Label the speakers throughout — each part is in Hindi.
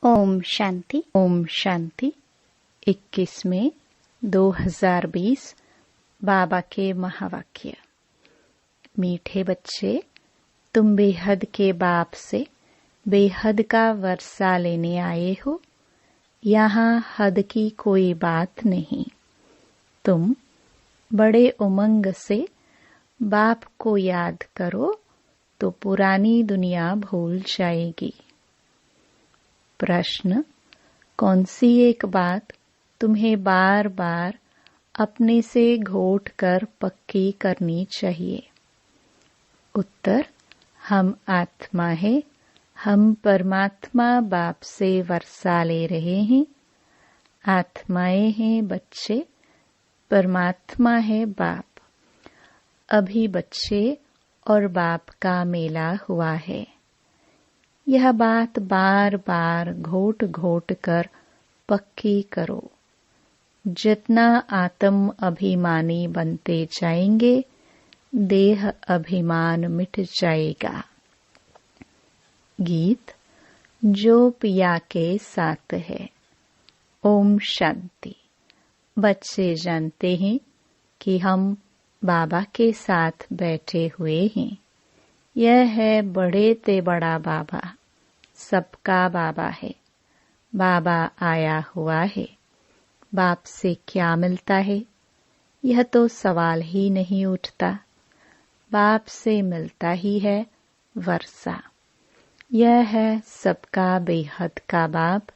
Speaker 1: ओम शांति।
Speaker 2: ओम शांति। 21 मई 2020 बाबा के महावाक्य। मीठे बच्चे, तुम बेहद के बाप से बेहद का वर्षा लेने आए हो। यहाँ हद की कोई बात नहीं। तुम बड़े उमंग से बाप को याद करो तो पुरानी दुनिया भूल जाएगी। प्रश्न: कौन सी एक बात तुम्हें बार बार अपने से घोट कर पक्की करनी चाहिए? उत्तर: हम आत्मा है, हम परमात्मा बाप से वर्षा ले रहे हैं। आत्माएं हैं बच्चे, परमात्मा है बाप। अभी बच्चे और बाप का मेला हुआ है। यह बात बार बार घोट घोट कर पक्की करो। जितना आत्म अभिमानी बनते जाएंगे, देह अभिमान मिट जाएगा। गीत जो पिया के साथ है। ओम शांति। बच्चे जानते हैं कि हम बाबा के साथ बैठे हुए हैं। यह है बड़े ते बड़ा बाबा, सबका बाबा है। बाबा आया हुआ है। बाप से क्या मिलता है, यह तो सवाल ही नहीं उठता। बाप से मिलता ही है वर्षा। यह है सबका बेहद का बाप,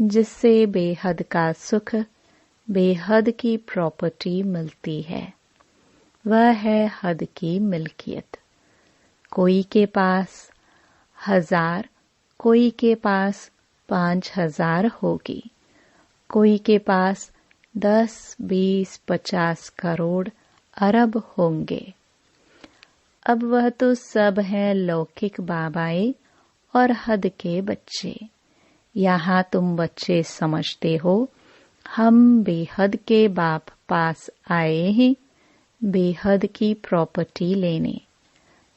Speaker 2: जिससे बेहद का सुख, बेहद की प्रॉपर्टी मिलती है। वह है हद की मिल्कियत। कोई के पास 1000, कोई के पास 5000 होगी, कोई के पास 10, 20, 50 करोड़ अरब होंगे। अब वह तो सब हैं लौकिक बाबाए और हद के बच्चे। यहाँ तुम बच्चे समझते हो हम बेहद के बाप पास आए हैं, बेहद की प्रॉपर्टी लेने।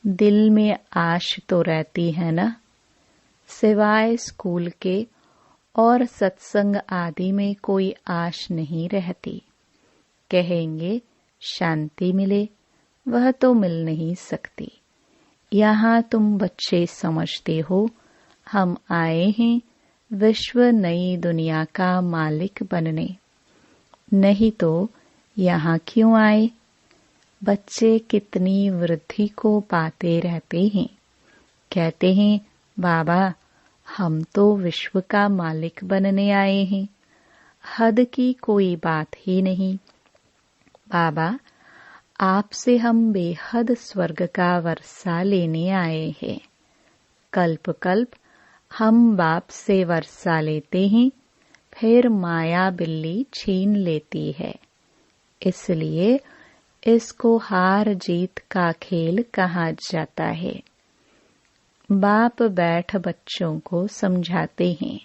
Speaker 2: दिल में आश तो रहती है ना। सिवाय स्कूल के और सत्संग आदि में कोई आश नहीं रहती। कहेंगे शांति मिले, वह तो मिल नहीं सकती। यहाँ तुम बच्चे समझते हो हम आए हैं विश्व नई दुनिया का मालिक बनने। नहीं तो यहाँ क्यों आए? बच्चे कितनी वृद्धि को पाते रहते हैं। कहते हैं बाबा हम तो विश्व का मालिक बनने आए हैं, हद की कोई बात ही नहीं। बाबा आपसे हम बेहद स्वर्ग का वर्षा लेने आए हैं। कल्प कल्प हम बाप से वर्षा लेते हैं, फिर माया बिल्ली छीन लेती है। इसलिए इसको हार जीत का खेल कहा जाता है। बाप बैठ बच्चों को समझाते हैं।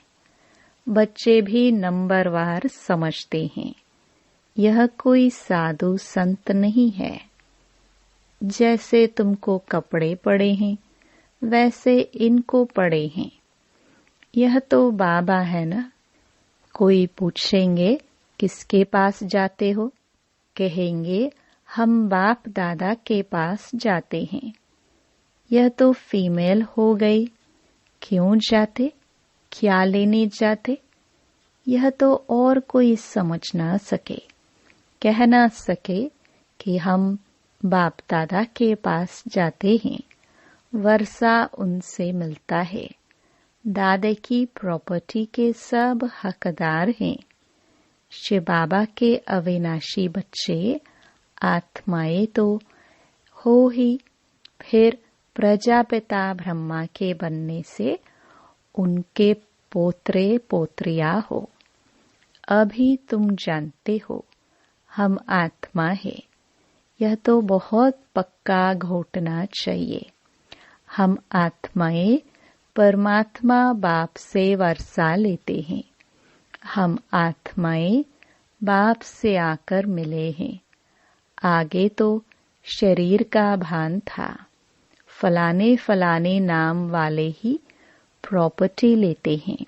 Speaker 2: बच्चे भी नंबरवार समझते हैं। यह कोई साधु संत नहीं है। जैसे तुमको कपड़े पड़े हैं, वैसे इनको पड़े हैं। यह तो बाबा है ना। कोई पूछेंगे किसके पास जाते हो? कहेंगे हम बाप दादा के पास जाते हैं। यह तो फीमेल हो गई। क्यों जाते? क्या लेने जाते? यह तो और कोई समझ ना सके, कह ना सके कि हम बाप दादा के पास जाते हैं। वर्षा उनसे मिलता है। दादा की प्रॉपर्टी के सब हकदार हैं। शिव बाबा के अविनाशी बच्चे आत्माएं तो हो ही, फिर प्रजापिता ब्रह्मा के बनने से उनके पोत्रे पोत्रियां हो। अभी तुम जानते हो हम आत्मा है। यह तो बहुत पक्का घोटना चाहिए। हम आत्माएं परमात्मा बाप से वर्षा लेते हैं। हम आत्माएं बाप से आकर मिले हैं। आगे तो शरीर का भान था। फलाने फलाने नाम वाले ही प्रॉपर्टी लेते हैं।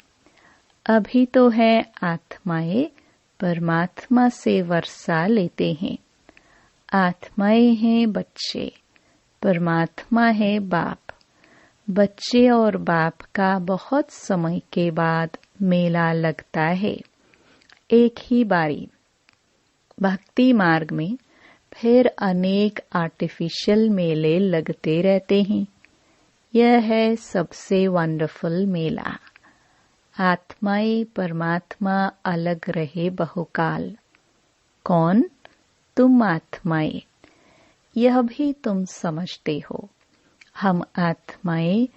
Speaker 2: अभी तो है आत्माएं परमात्मा से वर्षा लेते हैं। आत्माएं हैं बच्चे, परमात्मा है बाप। बच्चे और बाप का बहुत समय के बाद मेला लगता है, एक ही बारी। भक्ति मार्ग में फिर अनेक आर्टिफिशियल मेले लगते रहते हैं। यह है सबसे वंडरफुल मेला। आत्माएं परमात्मा अलग रहे बहुकाल। कौन? तुम आत्माएं। यह भी तुम समझते हो। हम आत्माएं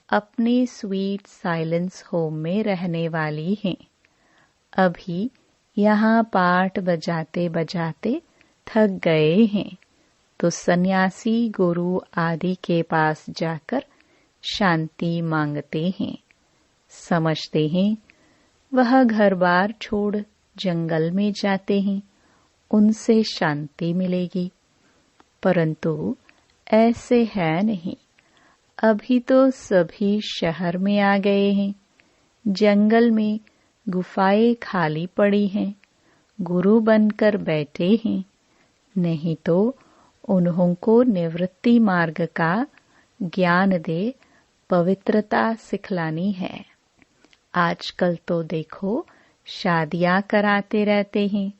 Speaker 2: अपने स्वीट साइलेंस होम में रहने वाली हैं। अभी यहाँ पाठ बजाते बजाते थक गए हैं तो सन्यासी गुरु आदि के पास जाकर शांति मांगते हैं। समझते हैं वह घर बार छोड़ जंगल में जाते हैं, उनसे शांति मिलेगी। परंतु ऐसे है नहीं। अभी तो सभी शहर में आ गए हैं। जंगल में गुफाएं खाली पड़ी हैं, गुरु बनकर बैठे हैं। नहीं तो उन्हों को निवृत्ति मार्ग का ज्ञान दे पवित्रता सिखलानी है। आजकल तो देखो शादियां कराते रहते हैं।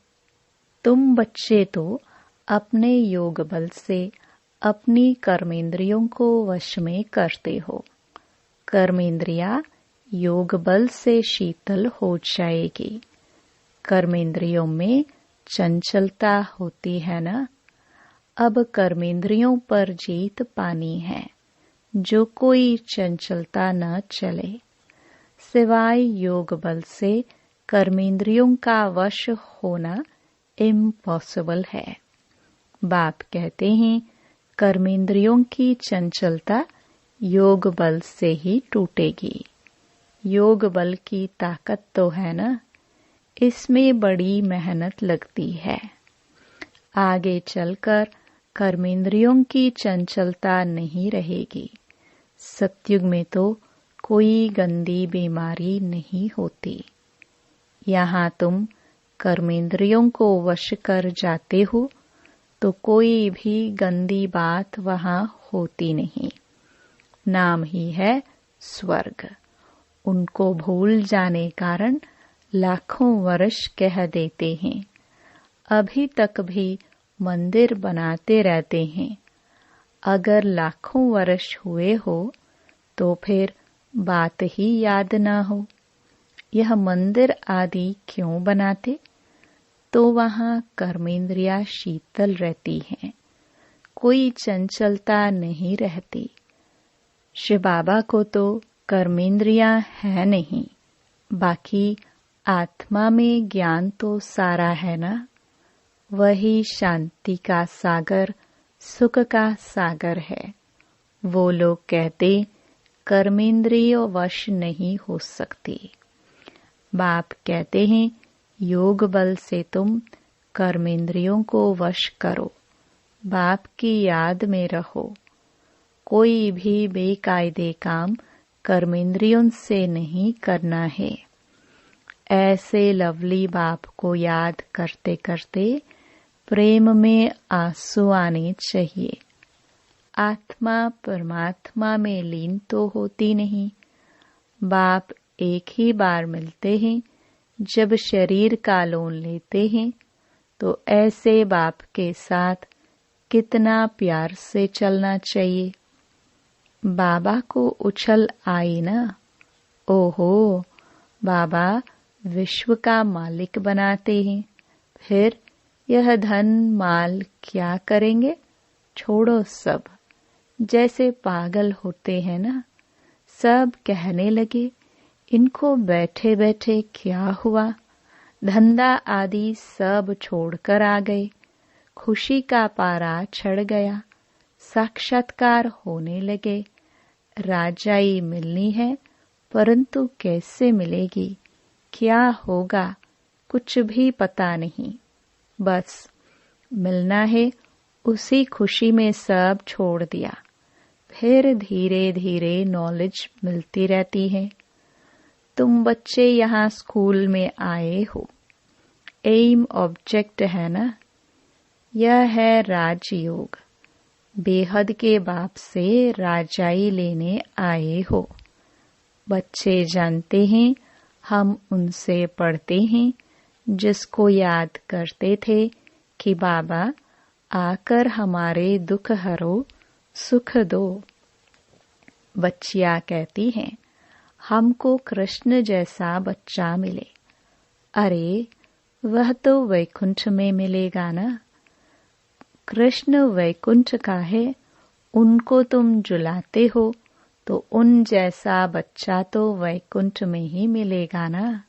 Speaker 2: तुम बच्चे तो अपने योग बल से अपनी कर्मेंद्रियों को वश में करते हो। कर्मेंद्रियां योग बल से शीतल हो जाएगी। कर्मेंद्रियों में चंचलता होती है ना। अब कर्मेंद्रियों पर जीत पानी है। जो कोई चंचलता न चले। सिवाय योग बल से कर्मेंद्रियों का वश होना इम्पॉसिबल है। बाप कहते हैं कर्मेंद्रियों की चंचलता योग बल से ही टूटेगी। योग बल की ताकत तो है ना, इसमें बड़ी मेहनत लगती है। आगे चलकर कर्मेंद्रियों की चंचलता नहीं रहेगी। सतयुग में तो कोई गंदी बीमारी नहीं होती। यहाँ तुम कर्मेंद्रियों को वश कर जाते हो तो कोई भी गंदी बात वहाँ होती नहीं। नाम ही है स्वर्ग। उनको भूल जाने कारण लाखों वर्ष कह देते हैं। अभी तक भी मंदिर बनाते रहते हैं। अगर लाखों वर्ष हुए हो तो फिर बात ही याद ना हो। यह मंदिर आदि क्यों बनाते? तो वहाँ कर्मेंद्रियां शीतल रहती हैं, कोई चंचलता नहीं रहती। शिव बाबा को तो कर्मेंद्रियां है नहीं, बाकी आत्मा में ज्ञान तो सारा है ना। वही शांति का सागर, सुख का सागर है। वो लोग कहते कर्मेंद्रिय वश नहीं हो सकती। बाप कहते हैं योग बल से तुम कर्मेंद्रियों को वश करो। बाप की याद में रहो। कोई भी बेकायदे काम कर्मेंद्रियों से नहीं करना है। ऐसे लवली बाप को याद करते करते प्रेम में आंसू आने चाहिए। आत्मा परमात्मा में लीन तो होती नहीं। बाप एक ही बार मिलते हैं। जब शरीर का लोन लेते हैं तो ऐसे बाप के साथ कितना प्यार से चलना चाहिए। बाबा को उछल आई ना। ओहो, बाबा विश्व का मालिक बनाते हैं, फिर यह धन माल क्या करेंगे? छोड़ो सब। जैसे पागल होते हैं ना। सब कहने लगे इनको बैठे बैठे क्या हुआ। धंधा आदि सब छोड़कर आ गए। खुशी का पारा चढ़ गया। साक्षात्कार होने लगे। राजाई मिलनी है, परंतु कैसे मिलेगी, क्या होगा, कुछ भी पता नहीं। बस मिलना है। उसी खुशी में सब छोड़ दिया। फिर धीरे धीरे नॉलेज मिलती रहती है। तुम बच्चे यहाँ स्कूल में आए हो, एम ऑब्जेक्ट है ना। यह है राजयोग। बेहद के बाप से राजाई लेने आए हो। बच्चे जानते हैं हम उनसे पढ़ते हैं जिसको याद करते थे कि बाबा आकर हमारे दुख हरो, सुख दो। बच्चियां कहती हैं हमको कृष्ण जैसा बच्चा मिले। अरे वह तो वैकुंठ में मिलेगा ना। कृष्ण वैकुंठ का है, उनको तुम जुलाते हो तो उन जैसा बच्चा तो वैकुंठ में ही मिलेगा ना।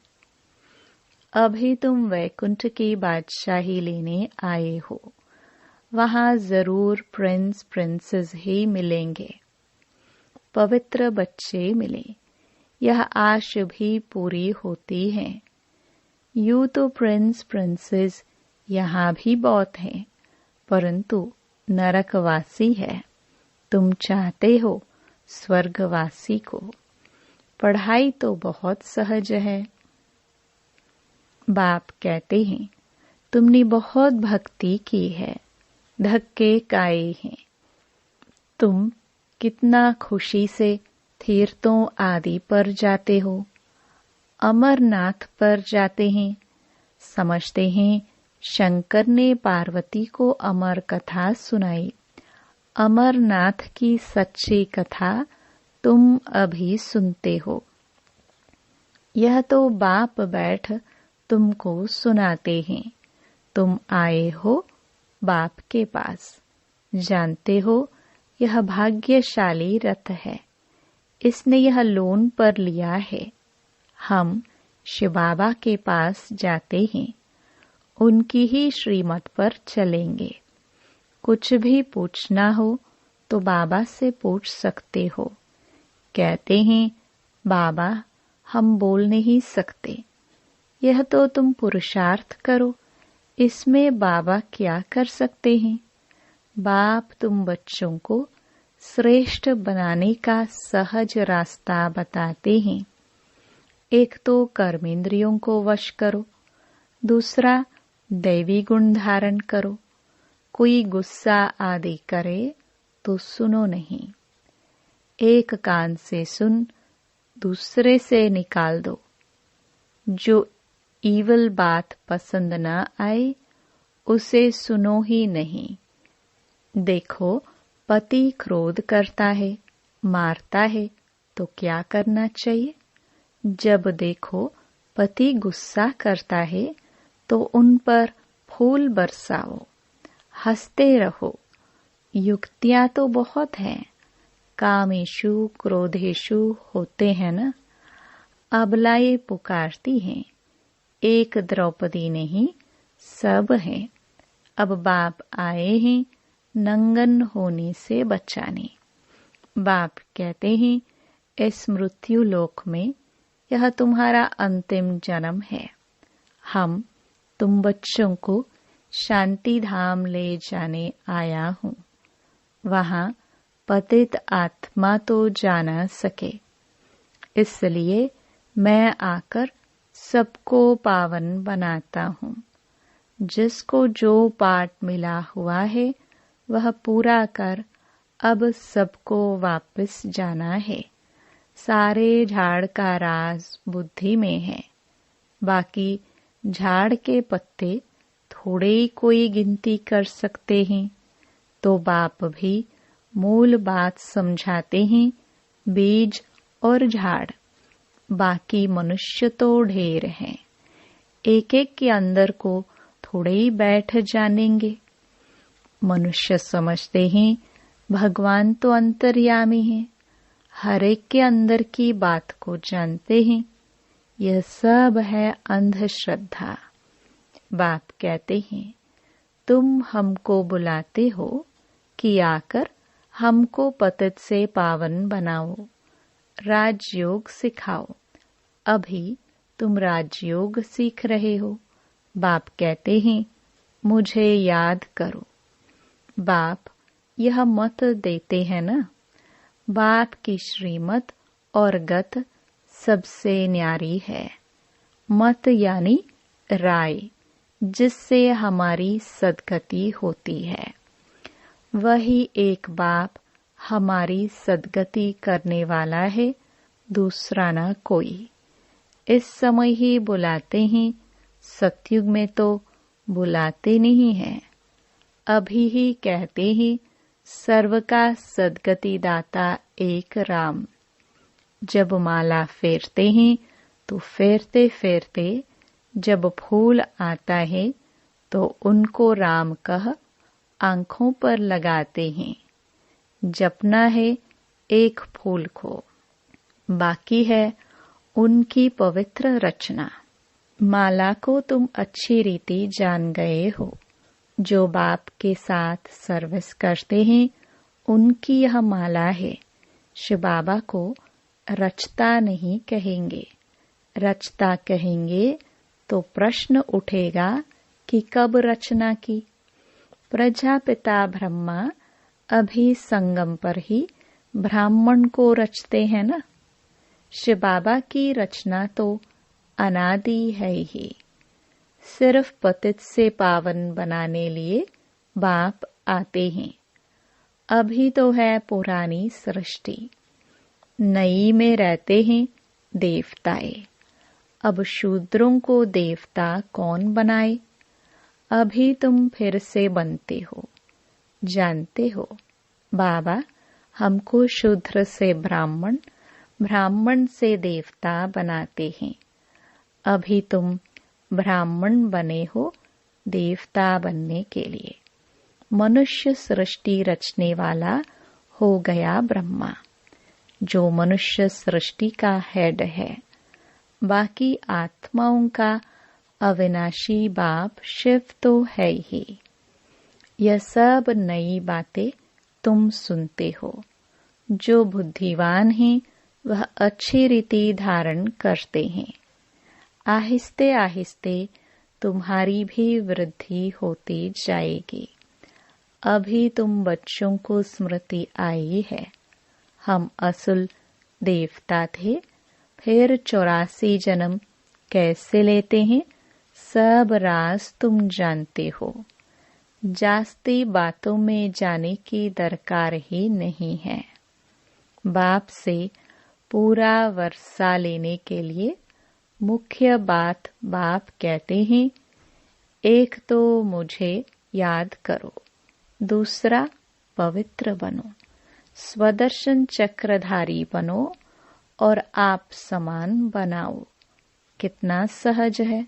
Speaker 2: अभी तुम वैकुंठ की बादशाही लेने आए हो, वहां जरूर प्रिंस प्रिंसेस ही मिलेंगे। पवित्र बच्चे मिले, यह आश भी पूरी होती है। यूं तो प्रिंस प्रिंसेस यहाँ भी बहुत हैं, परंतु नरकवासी है। तुम चाहते हो स्वर्गवासी को। पढ़ाई तो बहुत सहज है। बाप कहते हैं तुमने बहुत भक्ति की है, धक्के खाए हैं। तुम कितना खुशी से तीर्थों आदि पर जाते हो। अमरनाथ पर जाते हैं। समझते हैं शंकर ने पार्वती को अमर कथा सुनाई। अमरनाथ की सच्ची कथा तुम अभी सुनते हो। यह तो बाप बैठ तुमको सुनाते हैं। तुम आए हो बाप के पास। जानते हो यह भाग्यशाली रथ है, इसने यह लोन पर लिया है। हम शिव बाबा के पास जाते हैं, उनकी ही श्रीमत पर चलेंगे। कुछ भी पूछना हो तो बाबा से पूछ सकते हो। कहते हैं बाबा हम बोल नहीं सकते। यह तो तुम पुरुषार्थ करो, इसमें बाबा क्या कर सकते हैं। बाप तुम बच्चों को श्रेष्ठ बनाने का सहज रास्ता बताते हैं। एक तो कर्मेंद्रियों को वश करो, दूसरा दैवी गुण धारण करो। कोई गुस्सा आदि करे तो सुनो नहीं। एक कान से सुन, दूसरे से निकाल दो। जो ईवल बात पसंद न आए उसे सुनो ही नहीं। देखो पति क्रोध करता है, मारता है तो क्या करना चाहिए। जब देखो पति गुस्सा करता है तो उन पर फूल बरसाओ, हंसते रहो। युक्तियां तो बहुत हैं, कामेशु क्रोधेशु होते हैं ना। अबलाएं पुकारती हैं, एक द्रौपदी नहीं सब हैं। अब बाप आए हैं नंगन होने से बचाने। बाप कहते हैं इस मृत्यु लोक में यह तुम्हारा अंतिम जन्म है। हम तुम बच्चों को शांति धाम ले जाने आया हूँ। वहाँ पतित आत्मा तो जा न सके, इसलिए मैं आकर सबको पावन बनाता हूँ। जिसको जो पाठ मिला हुआ है वह पूरा कर अब सबको वापस जाना है। सारे झाड़ का राज बुद्धि में है। बाकी झाड़ के पत्ते थोड़े ही कोई गिनती कर सकते हैं। तो बाप भी मूल बात समझाते हैं, बीज और झाड़। बाकी मनुष्य तो ढेर हैं, एक एक के अंदर को थोड़े ही बैठ जानेंगे। मनुष्य समझते हैं भगवान तो अंतर्यामी है, हर एक के अंदर की बात को जानते हैं। यह सब है अंधश्रद्धा। बाप कहते हैं तुम हमको बुलाते हो कि आकर हमको पतित से पावन बनाओ, राजयोग सिखाओ। अभी तुम राजयोग सीख रहे हो। बाप कहते हैं मुझे याद करो। बाप यह मत देते हैं ना, बाप की श्रीमत और गत सबसे न्यारी है। मत यानी राय, जिससे हमारी सद्गति होती है। वही एक बाप हमारी सद्गति करने वाला है, दूसरा न कोई। इस समय ही बुलाते हैं, सतयुग में तो बुलाते नहीं हैं। अभी ही कहते हैं, सर्व का सद्गति दाता एक राम। जब माला फेरते हैं तो फेरते फेरते जब फूल आता है तो उनको राम कह आंखों पर लगाते हैं। जपना है एक फूल को, बाकी है उनकी पवित्र रचना। माला को तुम अच्छी रीति जान गए हो। जो बाप के साथ सर्विस करते हैं उनकी यह माला है। शिव बाबा को रचता नहीं कहेंगे। रचता कहेंगे तो प्रश्न उठेगा कि कब रचना की। प्रजापिता ब्रह्मा अभी संगम पर ही ब्राह्मण को रचते हैं ना। शिव बाबा की रचना तो अनादि है ही। सिर्फ पतित से पावन बनाने लिए बाप आते हैं। अभी तो है पुरानी सृष्टि, नई में रहते हैं देवताए। अब शूद्रों को देवता कौन बनाए। अभी तुम फिर से बनते हो। जानते हो बाबा हमको शूद्र से ब्राह्मण, ब्राह्मण से देवता बनाते हैं। अभी तुम ब्राह्मण बने हो देवता बनने के लिए। मनुष्य सृष्टि रचने वाला हो गया ब्रह्मा, जो मनुष्य सृष्टि का हेड है। बाकी आत्माओं का अविनाशी बाप शिव तो है ही। यह सब नई बातें तुम सुनते हो। जो बुद्धिवान हैं वह अच्छी रीति धारण करते हैं। आहिस्ते आहिस्ते तुम्हारी भी वृद्धि होती जाएगी। अभी तुम बच्चों को स्मृति आई है। हम असुल देवता थे, फिर 84 जन्म कैसे लेते हैं, सब राज तुम जानते हो। जास्ती बातों में जाने की दरकार ही नहीं है। बाप से पूरा वर्षा लेने के लिए मुख्य बात बाप कहते हैं, एक तो मुझे याद करो, दूसरा पवित्र बनो, स्वदर्शन चक्रधारी बनो और आप समान बनाओ। कितना सहज है।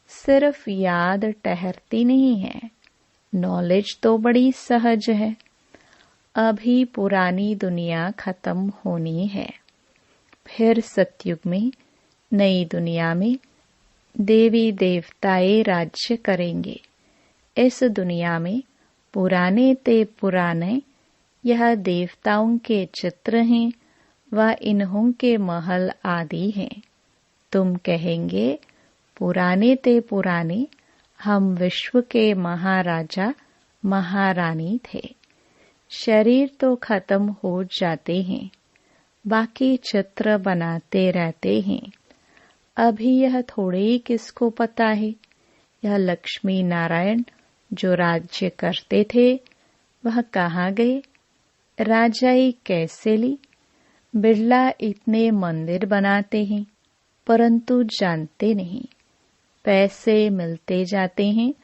Speaker 2: सिर्फ याद ठहरती नहीं है, नॉलेज तो बड़ी सहज है। अभी पुरानी दुनिया खत्म होनी है, फिर सतयुग में नई दुनिया में देवी देवताएं राज्य करेंगे। इस दुनिया में पुराने ते पुराने यह देवताओं के चित्र हैं व इन्हों के महल आदि हैं। तुम कहेंगे पुराने ते पुराने हम विश्व के महाराजा महारानी थे। शरीर तो खत्म हो जाते हैं, बाकी चित्र बनाते रहते हैं। अभी यह थोड़े ही किसको पता है। यह लक्ष्मी नारायण जो राज्य करते थे वह कहाँ गए। राजाई कैसे ली। बिरला इतने मंदिर बनाते हैं परंतु जानते नहीं। पैसे मिलते जाते हैं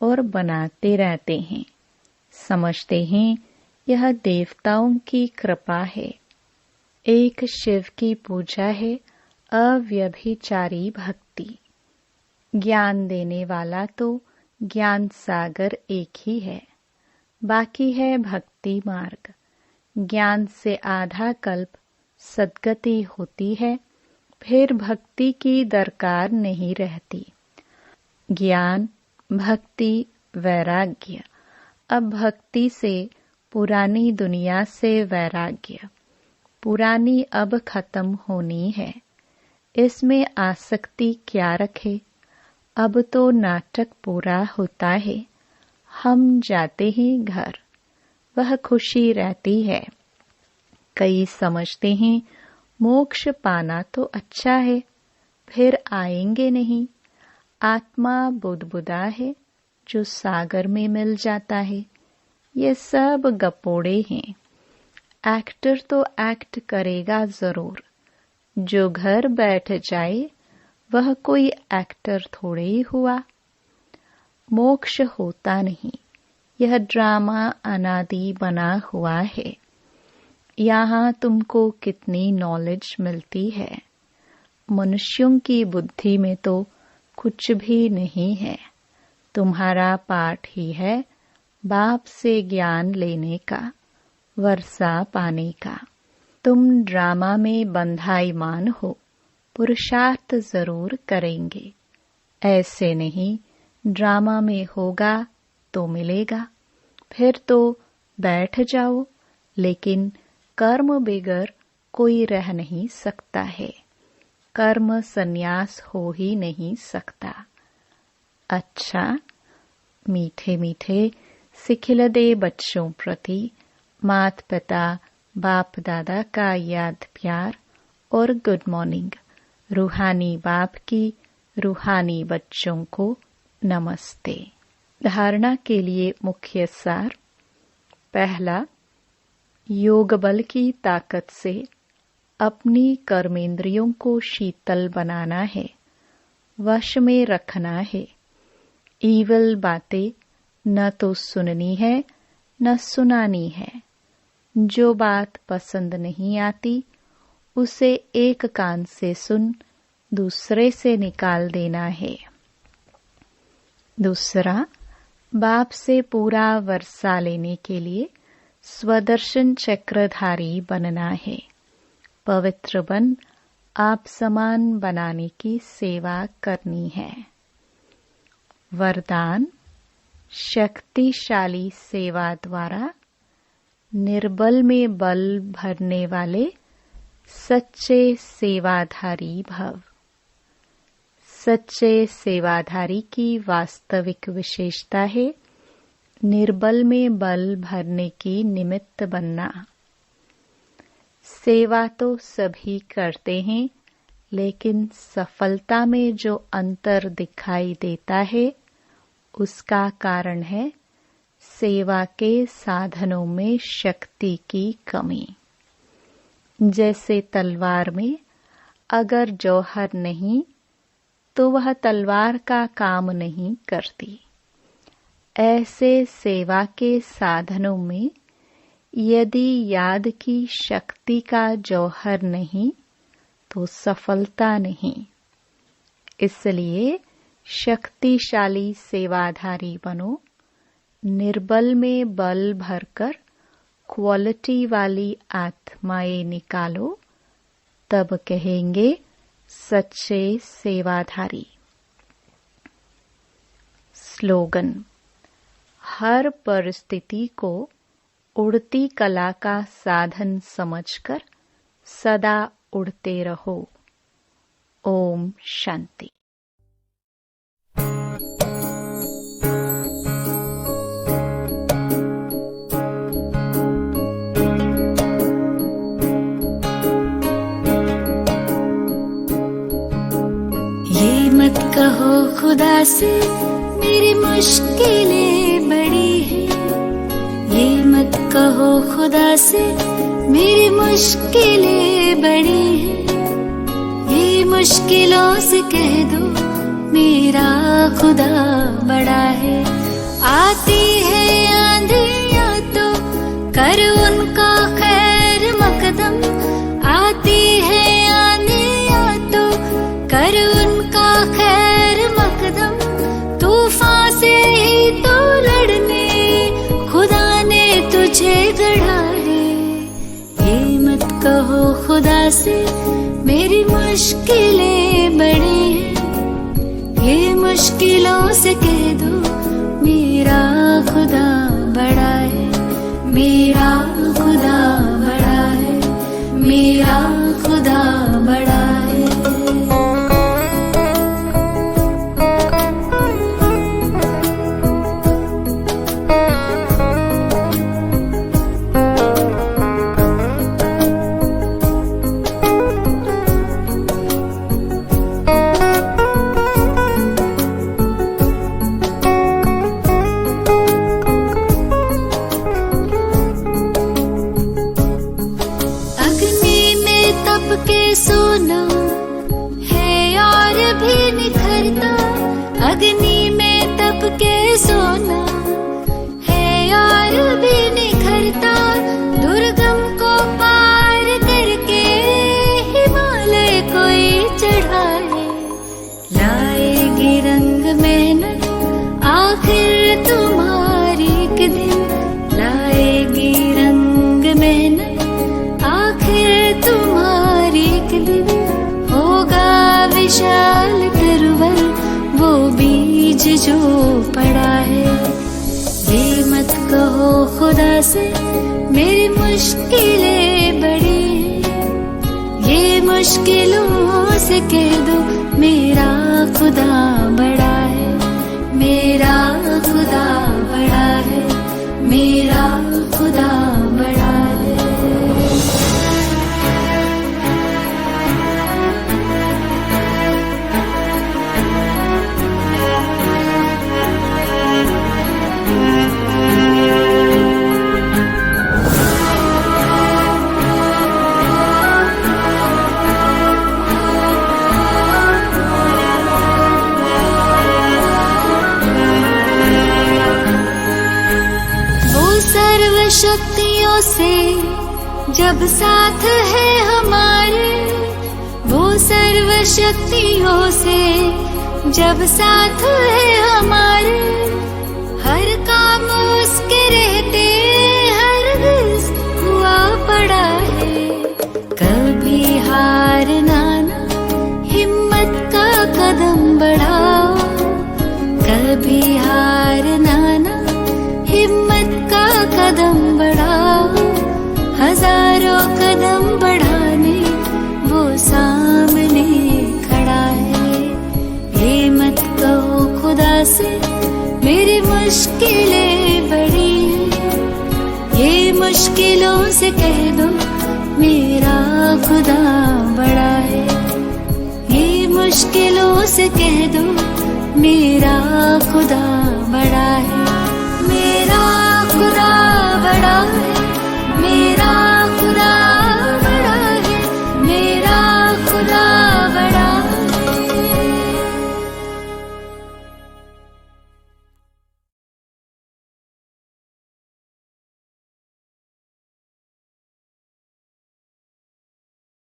Speaker 2: और बनाते रहते हैं। समझते हैं यह देवताओं की कृपा है। एक शिव की पूजा है अव्यभिचारी भक्ति। ज्ञान देने वाला तो ज्ञान सागर एक ही है, बाकी है भक्ति मार्ग। ज्ञान से आधा कल्प सद्गति होती है, फिर भक्ति की दरकार नहीं रहती। ज्ञान, भक्ति, वैराग्य। अब भक्ति से पुरानी दुनिया से वैराग्य। पुरानी अब खत्म होनी है, इसमें आसक्ति क्या रखे। अब तो नाटक पूरा होता है, हम जाते हैं घर, वह खुशी रहती है। कई समझते हैं मोक्ष पाना तो अच्छा है, फिर आएंगे नहीं। आत्मा बुदबुदा है जो सागर में मिल जाता है। ये सब गपोड़े हैं। एक्टर तो एक्ट करेगा जरूर। जो घर बैठ जाए वह कोई एक्टर थोड़े ही हुआ। मोक्ष होता नहीं, यह ड्रामा अनादि बना हुआ है। यहाँ तुमको कितनी नॉलेज मिलती है। मनुष्यों की बुद्धि में तो कुछ भी नहीं है। तुम्हारा पाठ ही है बाप से ज्ञान लेने का, वर्षा पाने का। तुम ड्रामा में बंधाईमान हो, पुरुषार्थ जरूर करेंगे। ऐसे नहीं ड्रामा में होगा तो मिलेगा, फिर तो बैठ जाओ। लेकिन कर्म बगैर कोई रह नहीं सकता है। कर्म संन्यास हो ही नहीं सकता। अच्छा, मीठे मीठे सिखिलदे बच्चों प्रति माता पिता बाप दादा का याद प्यार और गुड मॉर्निंग। रूहानी बाप की रूहानी बच्चों को नमस्ते। धारणा के लिए मुख्य सार। पहला, योग बल की ताकत से अपनी कर्मेंद्रियों को शीतल बनाना है, वश में रखना है। ईविल बातें न तो सुननी है न सुनानी है। जो बात पसंद नहीं आती उसे एक कान से सुन दूसरे से निकाल देना है। दूसरा, बाप से पूरा वर्षा लेने के लिए स्वदर्शन चक्रधारी बनना है। पवित्र बन आप समान बनाने की सेवा करनी है। वरदान, शक्तिशाली सेवा द्वारा निर्बल में बल भरने वाले सच्चे सेवाधारी भव। सच्चे सेवाधारी की वास्तविक विशेषता है निर्बल में बल भरने की निमित्त बनना। सेवा तो सभी करते हैं, लेकिन सफलता में जो अंतर दिखाई देता है उसका कारण है सेवा के साधनों में शक्ति की कमी। जैसे तलवार में अगर जौहर नहीं तो वह तलवार का काम नहीं करती। ऐसे सेवा के साधनों में यदि याद की शक्ति का जौहर नहीं तो सफलता नहीं। इसलिए शक्तिशाली सेवाधारी बनो। निर्बल में बल भरकर क्वालिटी वाली आत्माएं निकालो, तब कहेंगे सच्चे सेवाधारी। स्लोगन, हर परिस्थिति को उड़ती कला का साधन समझकर सदा उड़ते रहो। ओम शांति।
Speaker 1: ये मत कहो खुदा से मेरी मुश्किलें बड़ी हैं। ये मत कहो खुदा से मेरी मुश्किलें बड़ी हैं। ये मुश्किलों से कह दो मेरा खुदा बड़ा है। आती है आंधियाँ तो कर उनका खैर मकदम। आती है आंधियाँ तो कर उनका खैर मकदम। तूफान से ही तो लड़ने खुदा ने तुझे गढ़ा है। ये मत कहो खुदा से मेरी मुश्किलें बड़ी हैं। ये मुश्किलों से कह दो मेरा खुदा बड़ा है। मेरा खुदा बड़ा है। मेरा खुदा बड़ा है। विशाल तरवर वो बीज जो पड़ा है। ये मत कहो खुदा से मेरी मुश्किलें बड़ी हैं, ये मुश्किलों से कह दो मेरा खुदा बड़ा है, मेरा खुदा बड़ा है, मेरा खुदा बड़ा है। शक्तियों से जब साथ है हमारे, वो सर्व शक्तियों से जब साथ है हमारे, हर काम उसके रहते हरगिज़ हुआ पड़ा है। कभी हारना ना, हिम्मत का कदम बढ़ाओ, कभी हारना ना, हिम्मत का कदम बढ़ाओ। हजारों कदम बढ़ाने वो सामने खड़ा है। ये मत कहो खुदा से मेरी मुश्किलें बड़ी हैं, ये मुश्किलों से कह दो मेरा खुदा बड़ा है, ये मुश्किलों से कह दो मेरा खुदा बड़ा है, मेरा खुदा बड़ा है, मेरा